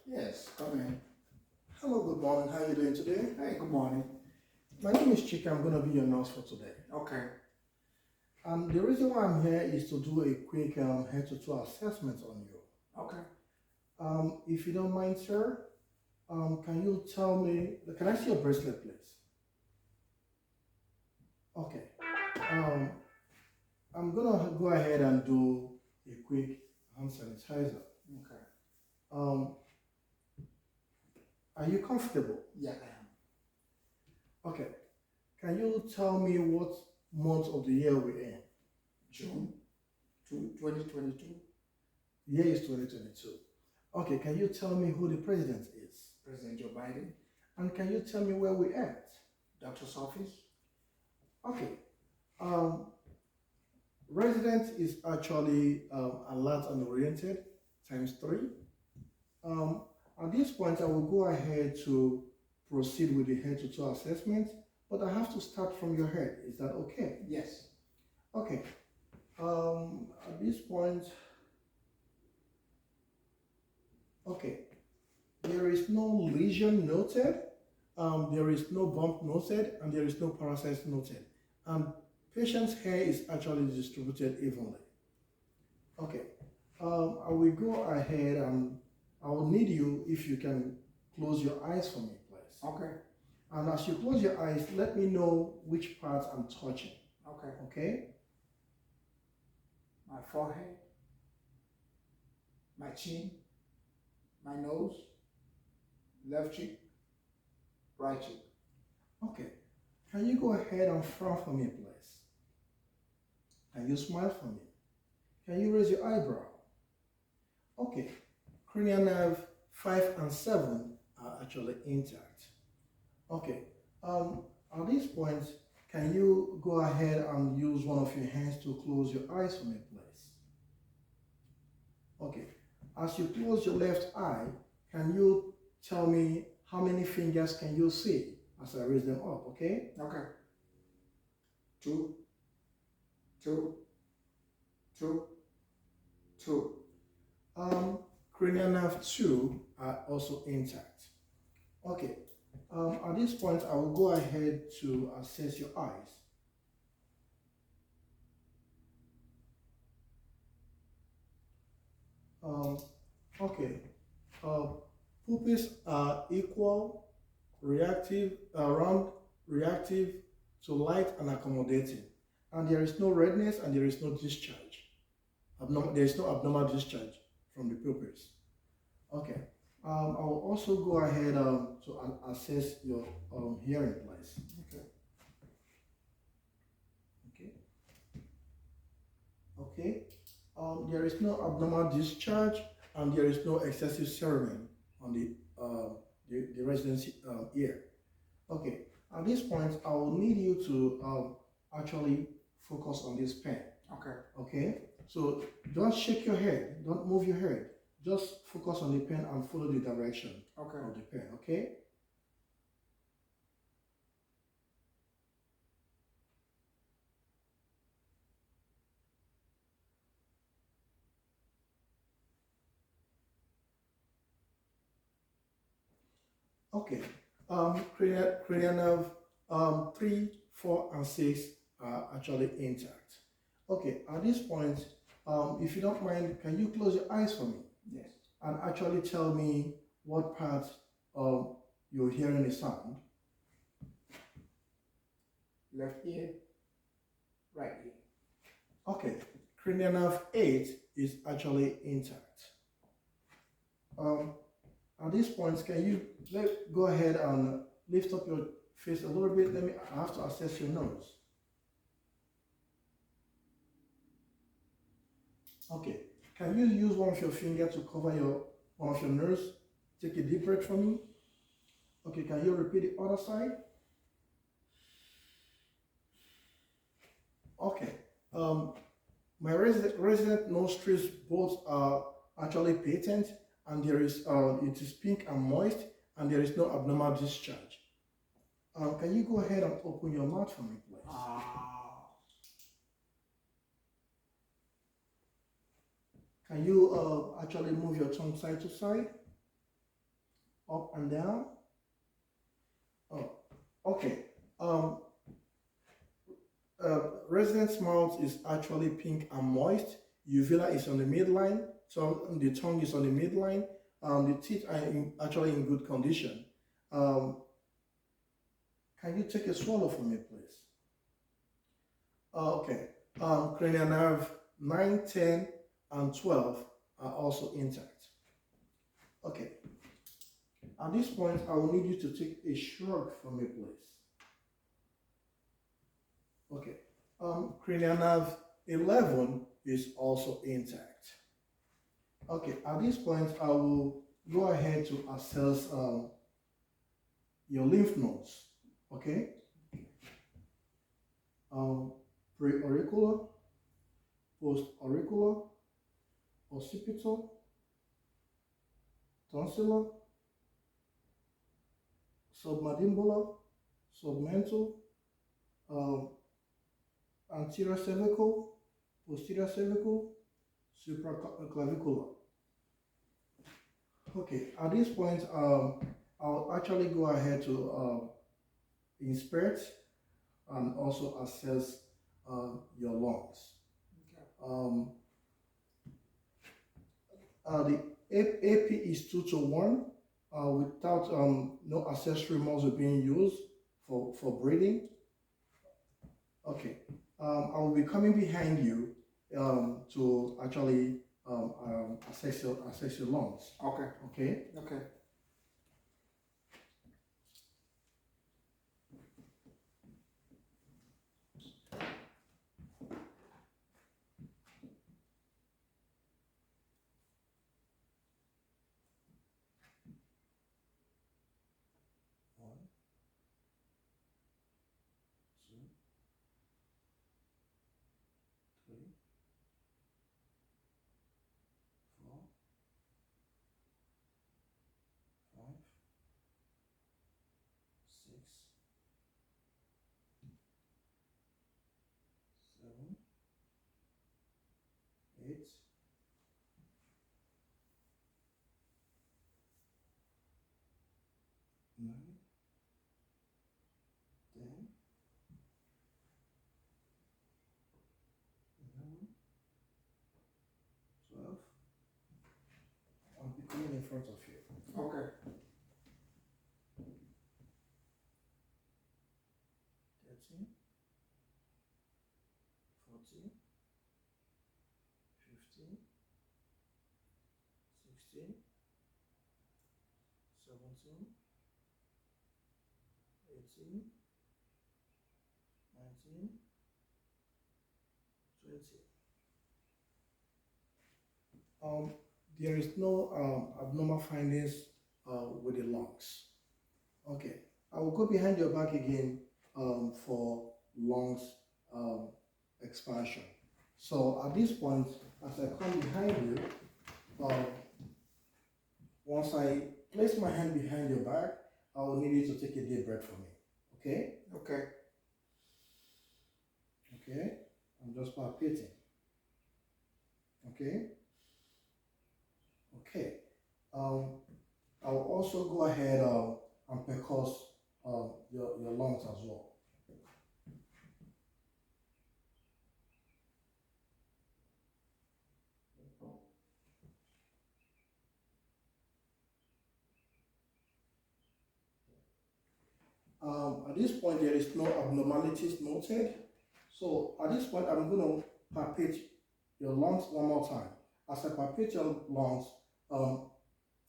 Yes, come in. Hello, good morning. How are you doing today? Hey, good morning. My name is Chika. I'm going to be your nurse for today. Okay. The reason why I'm here is to do a quick head to toe assessment on you. Okay. If you don't mind, sir, can you tell me, can I see your bracelet, please? Okay. Um, I'm going to go ahead and do a quick hand sanitizer. Okay. Um, are you comfortable? Yeah, I am. Okay. Can you tell me what month of the year we're in? June 2022. The year is 2022. Okay, can you tell me who the president is? President Joe Biden. And can you tell me where we're at? Doctor's office. Okay. Resident is actually alert and oriented times 3. At this point, I will go ahead to proceed with the head to toe assessment, but I have to start from your head. Is that okay? Yes. Okay. At this point, okay, there is no lesion noted, there is no bump noted, and there is no parasite noted. Patient's hair is actually distributed evenly. Okay, I will go ahead and I will need you if you can close your eyes for me, please. Okay. And as you close your eyes, let me know which part I'm touching. Okay. Okay? My forehead, my chin, my nose, left cheek, right cheek. Okay. Can you go ahead and frown for me, please? Can you smile for me? Can you raise your eyebrow? Okay. Cranial nerve 5 and 7 are actually intact. Okay. At this point, can you go ahead and use one of your hands to close your eyes for me, please? Okay. As you close your left eye, can you tell me how many fingers can you see as I raise them up, okay? Okay. 2, 2, 2, 2. Cranial nerve 2 are also intact. Okay. At this point, I will go ahead to assess your eyes. Okay. Pupils are equal, reactive, round, reactive to light and accommodating. And there is no redness and there is no discharge. There is no abnormal discharge from the pupils. Okay. I will also go ahead to assess your hearing, please. Okay. Okay. Okay. There is no abnormal discharge and there is no excessive cerumen on the resident's ear. Okay. At this point, I will need you to actually focus on this pen. Okay. Okay. So don't shake your head. Don't move your head. Just focus on the pen and follow the direction of the pen. Okay. Okay. Cranial nerve 3, 4, and 6 are actually intact. Okay. At this point, if you don't mind, can you close your eyes for me? Yes. And actually tell me what part you're hearing the sound. Left ear, right ear. Okay. Cranial nerve 8 is actually intact. At this point, can you go ahead and lift up your face a little bit? I have to assess your nose. Okay. Can you use one of your fingers to cover one of your nose? Take a deep breath for me. Okay, can you repeat the other side? Okay. My resident nostrils both are actually patent, and there is it is pink and moist, and there is no abnormal discharge. Can you go ahead and open your mouth for me, please? Can you actually move your tongue side to side? up and down. Oh, okay. Um, residence mouth is actually pink and moist. Uvula is on the midline. So the tongue is on the midline. The teeth are actually in good condition. Um, can you take a swallow for me, please? Okay. Cranial nerve 9, 10, and 12 are also intact. Okay. At this point, I will need you to take a shrug for me, please. Okay. Cranial nerve 11 is also intact. Okay. At this point, I will go ahead to assess your lymph nodes. Okay. Pre-auricular, post-auricular, occipital, tonsillar, submandibular, submental, um, anterior cervical, posterior cervical, supraclavicular. Okay, at this point, I'll actually go ahead to inspect and also assess your lungs. Okay. The AP is 2 to 1 without no accessory muscle being used for breathing. Okay, I will be coming behind you to actually assess your lungs. Okay. Okay. Okay. One, two, three, 4, 5, 6, 7, 8, 9, 10, 11, 12. I'll be coming in front of you. Okay. 13, 14, 15, 16, 17, 18, 19, 20. There is no abnormal findings with the lungs. Okay, I will go behind your back again for lungs expansion. So at this point, as I come behind you, once I place my hand behind your back, I will need you to take a deep breath for me. Okay? Okay. Okay? I'm just palpating. Okay? Okay. I will also go ahead and percuss your lungs as well. At this point, there is no abnormalities noted. So at this point, I'm going to palpate your lungs one more time. As I palpate your lungs,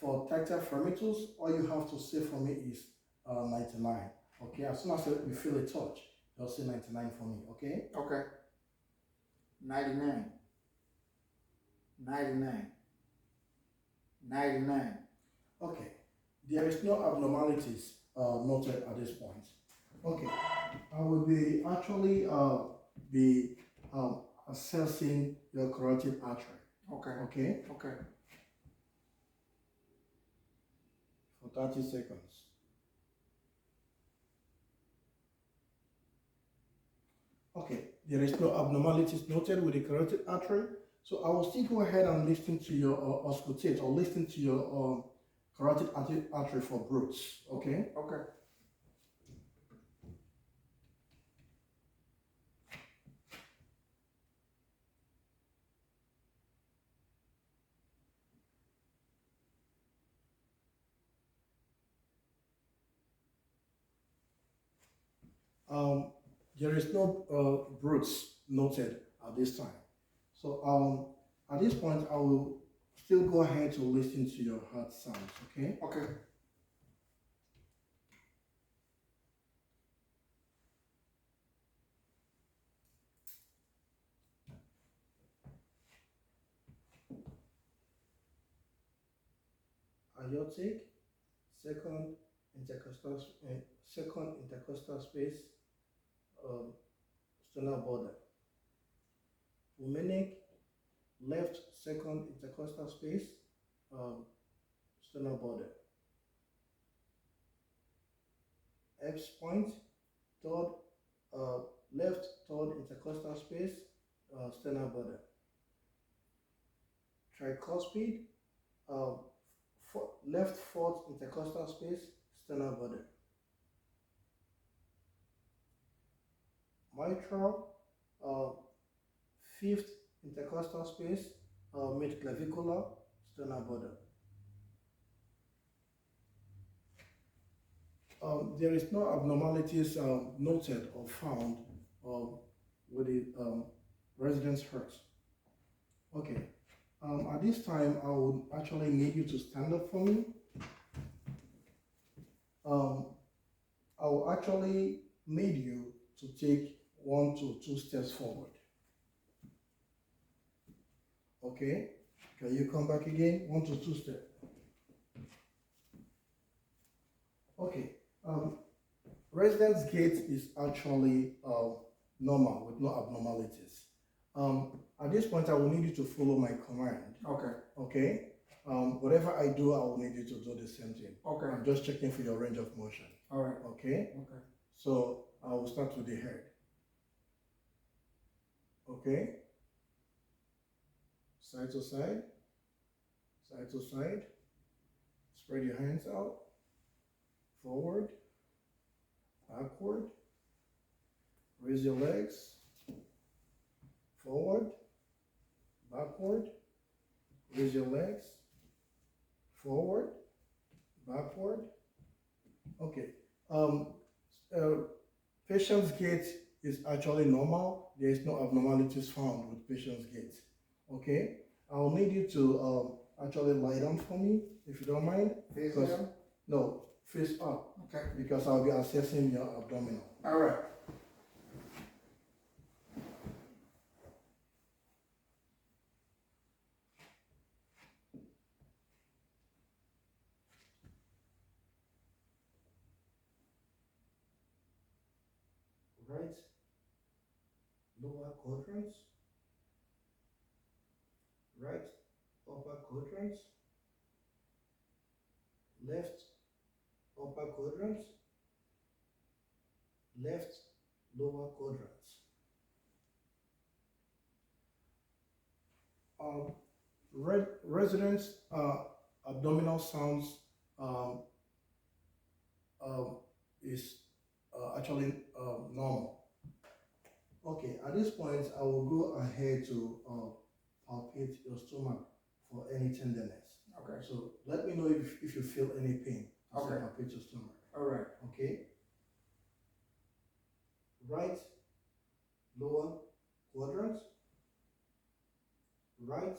for tactile fermetals, all you have to say for me is 99. Okay, as soon as you feel a touch, just say 99 for me. Okay. Okay. 99. 99. 99. Okay. There is no abnormalities noted at this point. Okay. I will be actually be assessing your carotid artery. Okay. Okay. Okay. For 30 seconds. Okay, there is no abnormalities noted with the carotid artery, so I will still go ahead and listen to your auscultate or listen to your carotid artery for brutes. Okay. Okay. There is no brutes noted at this time. So at this point, I will still go ahead to listen to your heart sounds. Okay. Okay. Aortic, second intercostal, second intercostal space, um, sternal border. Pulmonic, left second intercostal space, sternal border. X point, third, left third intercostal space, sternal border. Tricuspid, left fourth intercostal space, sternal border. Mitral, fifth intercostal space, mid-clavicular, sternal border. There is no abnormalities noted or found with the resident's heart. Okay. At this time, I would actually need you to stand up for me. I will actually need you to take 1 to 2 steps forward. Okay? Can you come back again? 1 to 2 steps. Okay. Residence gait is actually normal with no abnormalities. At this point, I will need you to follow my command. Okay. Okay? Whatever I do, I will need you to do the same thing. Okay. I'm just checking for your range of motion. All right. Okay? Okay. So I will start with the head. Okay? Side to side. Side to side. Spread your hands out. Forward. Backward. Raise your legs. Forward. Backward. Raise your legs. Forward. Backward. Okay. Patient's gait is actually normal. There is no abnormalities found with patient's gait. Okay. I'll need you to actually lie down for me, if you don't mind. Face down? No, face up. Okay. Because I'll be assessing your abdominal. All right. Right lower quadrants, right upper quadrants, left upper quadrants, left lower quadrants. Residents abdominal sounds is actually normal. Okay, at this point, I will go ahead to palpate your stomach for any tenderness. Okay. So let me know if you feel any pain. Okay. Palpate your stomach. All right. Okay. Right lower quadrant, right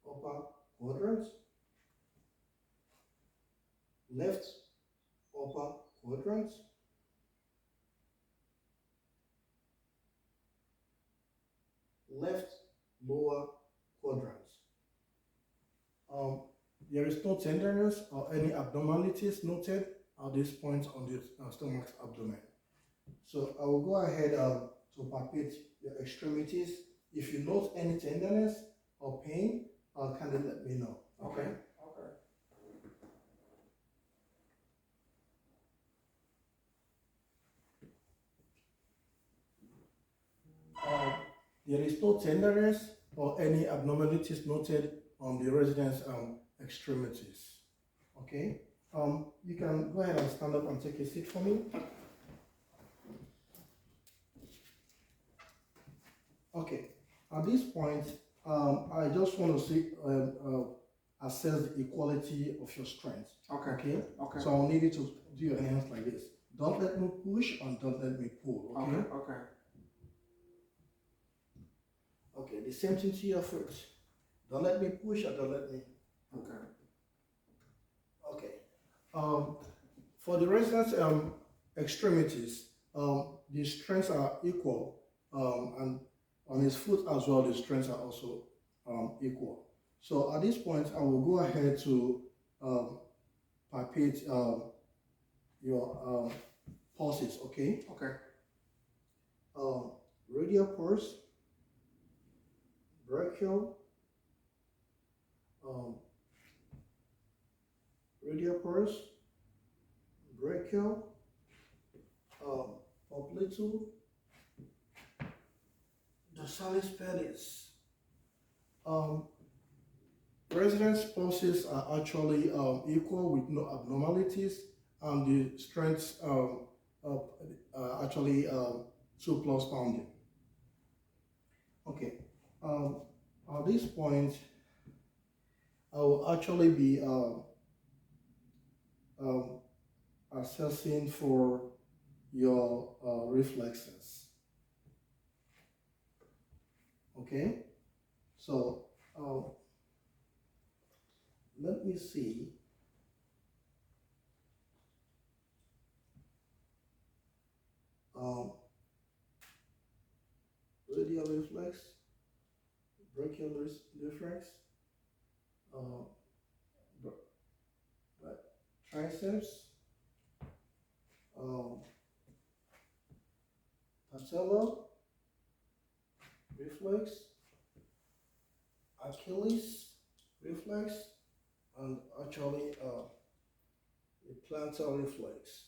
upper quadrant, left upper quadrant, left lower quadrant. There is no tenderness or any abnormalities noted at this point on the stomach's abdomen. So I will go ahead to palpate your extremities. If you note any tenderness or pain, kindly let me know. Okay. Okay. There is no tenderness or any abnormalities noted on the resident's extremities. Okay. You can go ahead and stand up and take a seat for me. Okay. At this point, I just want to see assess the equality of your strength. Okay. Okay. Okay. So I'll need you to do your hands like this. Don't let me push and don't let me pull. Okay. Okay. Okay. Okay. The same thing to your foot. Don't let me push and don't let me. Okay. Okay. For the residents' extremities, the strengths are equal, and on his foot as well, the strengths are also equal. So at this point, I will go ahead to palpate your pulses. Okay. Okay. Radial pulse, brachial, radial pulse, brachial, popliteal, dorsalis pedis. Residence pulses are actually equal with no abnormalities, and the strengths are actually 2 plus pounding. Okay. At this point, I will actually be assessing for your reflexes. Okay. So let me see. Radial reflex, brachial reflex, triceps, patella reflex, Achilles reflex, and actually the plantar reflex.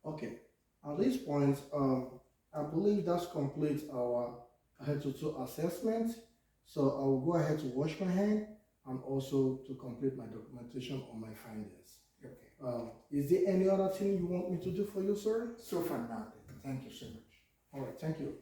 Okay, at this point, I believe that's complete our head to toe assessment. So I will go ahead to wash my hand and also to complete my documentation on my findings. Okay. Is there any other thing you want me to do for you, sir? So far, nothing. Thank you so much. All right, thank you.